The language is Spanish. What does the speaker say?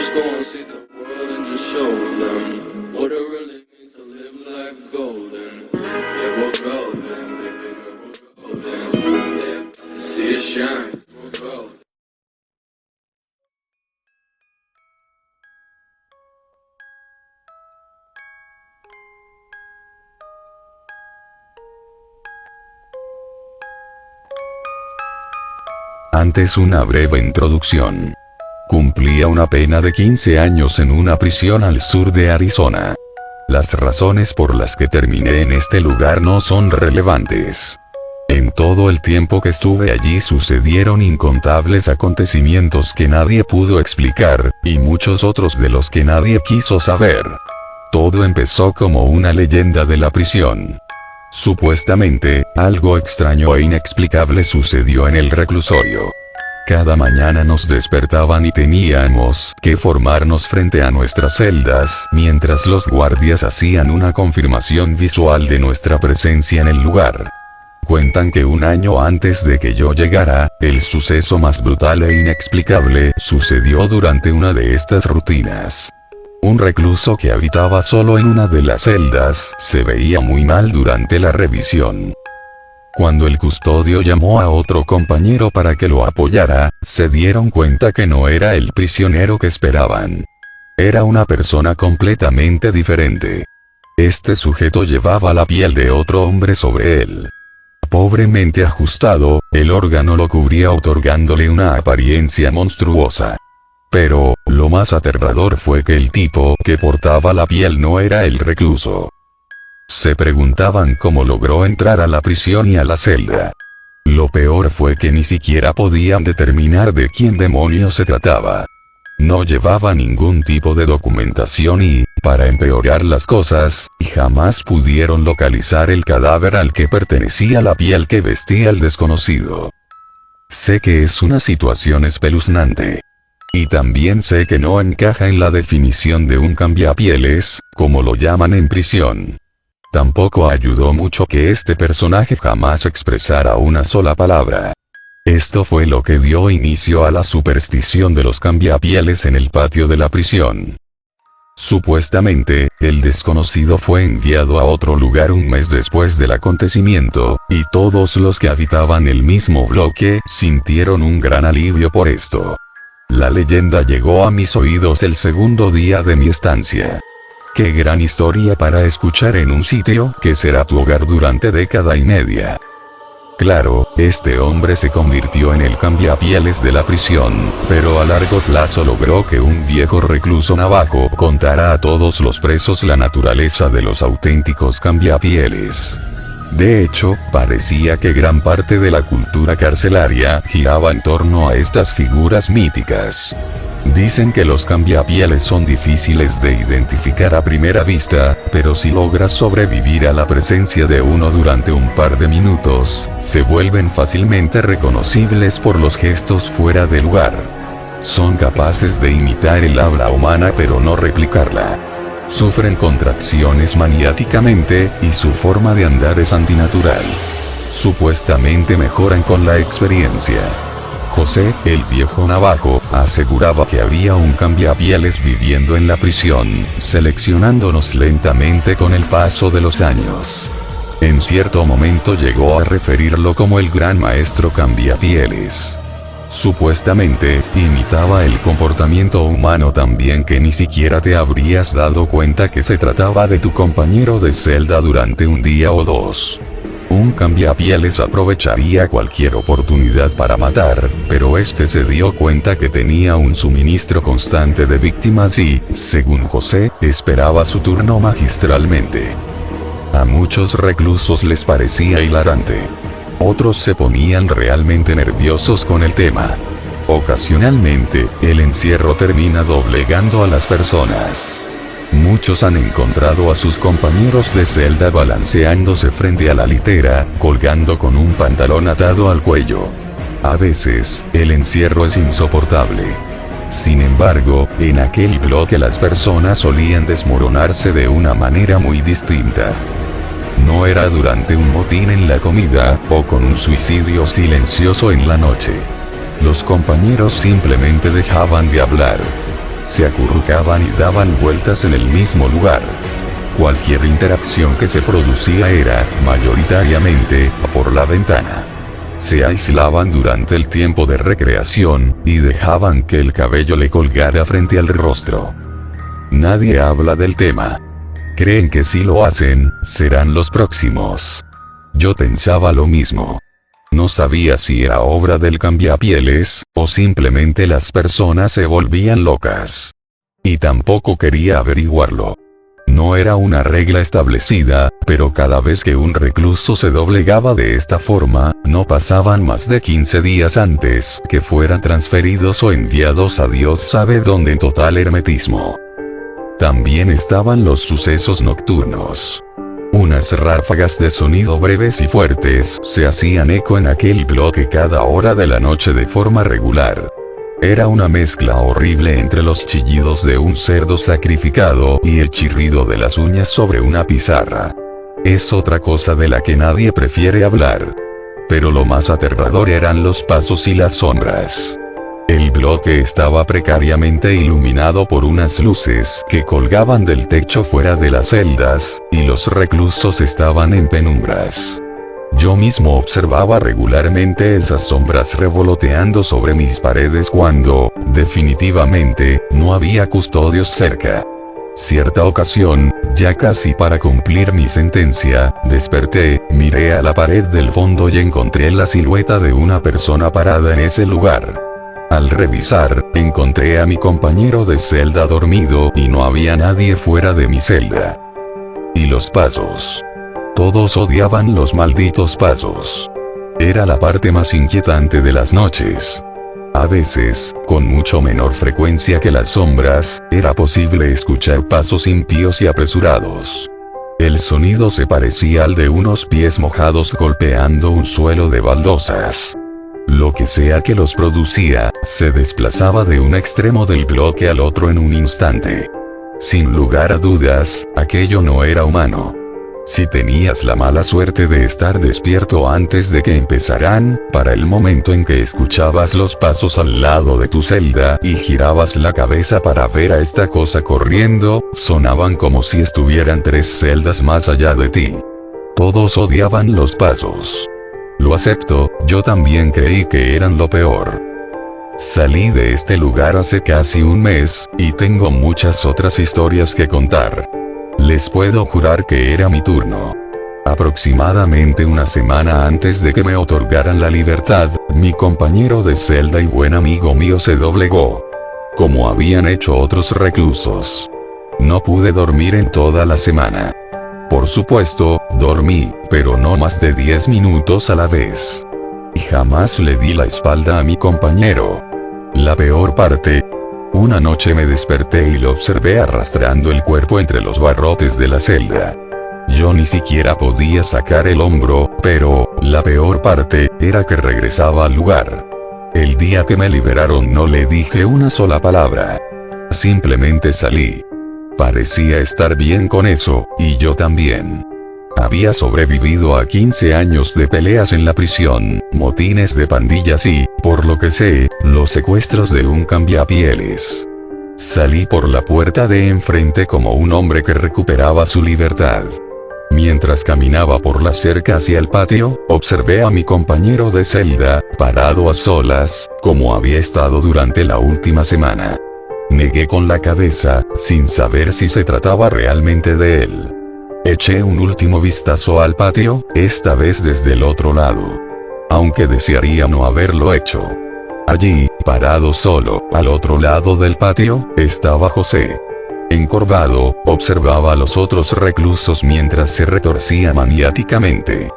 Let's go and see the world and just show them what it really means to live life golden. Yeah, we're golden, baby girl, we're golden. Yeah, to see it shine, we're golden. Antes una breve introducción. Cumplía una pena de 15 años en una prisión al sur de Arizona. Las razones por las que terminé en este lugar no son relevantes. En todo el tiempo que estuve allí sucedieron incontables acontecimientos que nadie pudo explicar, y muchos otros de los que nadie quiso saber. Todo empezó como una leyenda de la prisión. Supuestamente, algo extraño e inexplicable sucedió en el reclusorio. Cada mañana nos despertaban y teníamos que formarnos frente a nuestras celdas, mientras los guardias hacían una confirmación visual de nuestra presencia en el lugar. Cuentan que un año antes de que yo llegara, el suceso más brutal e inexplicable sucedió durante una de estas rutinas. Un recluso que habitaba solo en una de las celdas, se veía muy mal durante la revisión. Cuando el custodio llamó a otro compañero para que lo apoyara, se dieron cuenta que no era el prisionero que esperaban. Era una persona completamente diferente. Este sujeto llevaba la piel de otro hombre sobre él. Pobremente ajustado, el órgano lo cubría otorgándole una apariencia monstruosa. Pero, lo más aterrador fue que el tipo que portaba la piel no era el recluso. Se preguntaban cómo logró entrar a la prisión y a la celda. Lo peor fue que ni siquiera podían determinar de quién demonios se trataba. No llevaba ningún tipo de documentación y, para empeorar las cosas, jamás pudieron localizar el cadáver al que pertenecía la piel que vestía el desconocido. Sé que es una situación espeluznante. Y también sé que no encaja en la definición de un cambiapieles, como lo llaman en prisión. Tampoco ayudó mucho que este personaje jamás expresara una sola palabra. Esto fue lo que dio inicio a la superstición de los cambiapieles en el patio de la prisión. Supuestamente, el desconocido fue enviado a otro lugar un mes después del acontecimiento, y todos los que habitaban el mismo bloque sintieron un gran alivio por esto. La leyenda llegó a mis oídos el segundo día de mi estancia. Qué gran historia para escuchar en un sitio que será tu hogar durante década y media. Claro, este hombre se convirtió en el cambiapieles de la prisión, pero a largo plazo logró que un viejo recluso navajo contara a todos los presos la naturaleza de los auténticos cambiapieles. De hecho, parecía que gran parte de la cultura carcelaria giraba en torno a estas figuras míticas. Dicen que los cambiapieles son difíciles de identificar a primera vista, pero si logras sobrevivir a la presencia de uno durante un par de minutos, se vuelven fácilmente reconocibles por los gestos fuera de lugar. Son capaces de imitar el habla humana pero no replicarla. Sufren contracciones maniáticamente, y su forma de andar es antinatural. Supuestamente mejoran con la experiencia. José, el viejo navajo, aseguraba que había un cambiapieles viviendo en la prisión, seleccionándonos lentamente con el paso de los años. En cierto momento llegó a referirlo como el gran maestro cambiapieles. Supuestamente, imitaba el comportamiento humano tan bien que ni siquiera te habrías dado cuenta que se trataba de tu compañero de celda durante un día o dos. Un cambiapieles aprovecharía cualquier oportunidad para matar, pero este se dio cuenta que tenía un suministro constante de víctimas y, según José, esperaba su turno magistralmente. A muchos reclusos les parecía hilarante. Otros se ponían realmente nerviosos con el tema. Ocasionalmente, el encierro termina doblegando a las personas. Muchos han encontrado a sus compañeros de celda balanceándose frente a la litera, colgando con un pantalón atado al cuello. A veces, el encierro es insoportable. Sin embargo, en aquel bloque las personas solían desmoronarse de una manera muy distinta. No era durante un motín en la comida, o con un suicidio silencioso en la noche. Los compañeros simplemente dejaban de hablar. se acurrucaban y daban vueltas en el mismo lugar. Cualquier interacción que se producía era, mayoritariamente, por la ventana. Se aislaban durante el tiempo de recreación, y dejaban que el cabello le colgara frente al rostro. Nadie habla del tema. Creen que si lo hacen, serán los próximos. Yo pensaba lo mismo. No sabía si era obra del cambiapieles, o simplemente las personas se volvían locas. Y tampoco quería averiguarlo. No era una regla establecida, pero cada vez que un recluso se doblegaba de esta forma, no pasaban más de 15 días antes que fueran transferidos o enviados a Dios sabe dónde en total hermetismo. También estaban los sucesos nocturnos. Unas ráfagas de sonido breves y fuertes se hacían eco en aquel bloque cada hora de la noche de forma regular. Era una mezcla horrible entre los chillidos de un cerdo sacrificado y el chirrido de las uñas sobre una pizarra. Es otra cosa de la que nadie prefiere hablar. Pero lo más aterrador eran los pasos y las sombras. El bloque estaba precariamente iluminado por unas luces que colgaban del techo fuera de las celdas, y los reclusos estaban en penumbras. Yo mismo observaba regularmente esas sombras revoloteando sobre mis paredes cuando, definitivamente, no había custodios cerca. Cierta ocasión, ya casi para cumplir mi sentencia, desperté, miré a la pared del fondo y encontré la silueta de una persona parada en ese lugar. Al revisar, encontré a mi compañero de celda dormido y no había nadie fuera de mi celda. Y los pasos. Todos odiaban los malditos pasos. Era la parte más inquietante de las noches. A veces, con mucho menor frecuencia que las sombras, era posible escuchar pasos impíos y apresurados. El sonido se parecía al de unos pies mojados golpeando un suelo de baldosas. Lo que sea que los producía, se desplazaba de un extremo del bloque al otro en un instante. Sin lugar a dudas, aquello no era humano. Si tenías la mala suerte de estar despierto antes de que empezaran, para el momento en que escuchabas los pasos al lado de tu celda y girabas la cabeza para ver a esta cosa corriendo, sonaban como si estuvieran 3 celdas más allá de ti. Todos odiaban los pasos. Lo acepto, yo también creí que eran lo peor. Salí de este lugar hace casi un mes, y tengo muchas otras historias que contar. Les puedo jurar que era mi turno. Aproximadamente una semana antes de que me otorgaran la libertad, mi compañero de celda y buen amigo mío se doblegó. Como habían hecho otros reclusos. No pude dormir en toda la semana. Por supuesto, dormí, pero no más de 10 minutos a la vez. Y jamás le di la espalda a mi compañero. La peor parte. Una noche me desperté y lo observé arrastrando el cuerpo entre los barrotes de la celda. Yo ni siquiera podía sacar el hombro, pero, la peor parte, era que regresaba al lugar. El día que me liberaron no le dije una sola palabra. Simplemente salí. Parecía estar bien con eso, y yo también. Había sobrevivido a 15 años de peleas en la prisión, motines de pandillas y, por lo que sé, los secuestros de un cambiapieles. Salí por la puerta de enfrente como un hombre que recuperaba su libertad. Mientras caminaba por la cerca hacia el patio, observé a mi compañero de celda, parado a solas, como había estado durante la última semana. Negué con la cabeza, sin saber si se trataba realmente de él. Eché un último vistazo al patio, esta vez desde el otro lado. Aunque desearía no haberlo hecho. Allí, parado solo, al otro lado del patio, estaba José. Encorvado, observaba a los otros reclusos mientras se retorcía maniáticamente.